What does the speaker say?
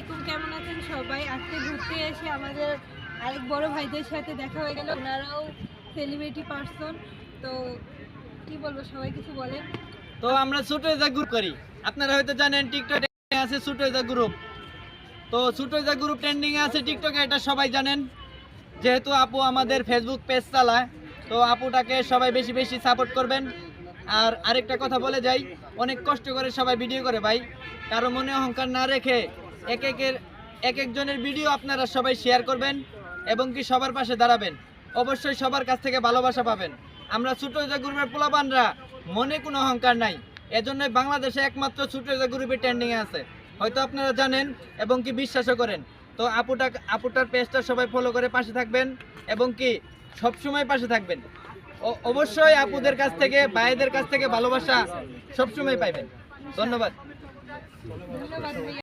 আলাইকুম, কেমন আছেন সবাই? আজকে ঘুরতে এসে আমাদের আরেক বড় ভাইদের সাথে দেখা হয়ে গেল। ওনারাও সেলিব্রিটি পার্সন। তো কি বলবো, সবাই কিছু বলেন। তো আমরা ছোট যা গ্রুপ করি, আপনারা হয়তো জানেন টিকটকে আছে ছোট যা গ্রুপ। তো ছোট যা গ্রুপ ট্রেন্ডিং আছে টিকটকে, এটা সবাই জানেন। যেহেতু আপু আমাদের ফেসবুক পেজ চালায়, তো আপুটাকে সবাই বেশি বেশি সাপোর্ট করবেন। আর আরেকটা কথা বলে যাই, অনেক কষ্ট করে সবাই ভিডিও করে ভাই, কারো মনে অহংকার না রেখে এক একজনের ভিডিও আপনারা সবাই শেয়ার করবেন এবং কি সবার পাশে দাঁড়াবেন। অবশ্যই সবার কাছ থেকে ভালোবাসা পাবেন। আমরা ছোট যা গ্রুপের পোলাপানরা মনে কোনো অহংকার নাই, এজন্যই বাংলাদেশে একমাত্র ছোট যা গ্রুপে ট্রেন্ডিংয়ে আছে, হয়তো আপনারা জানেন এবং কি বিশ্বাসও করেন। তো আপুটার পেজটা সবাই ফলো করে পাশে থাকবেন এবং কি সবসময় পাশে থাকবেন। অবশ্যই আপুদের কাছ থেকে, ভাইদের কাছ থেকে ভালোবাসা সবসময় পাইবেন। ধন্যবাদ। ধন্যবাদ ভাইয়া।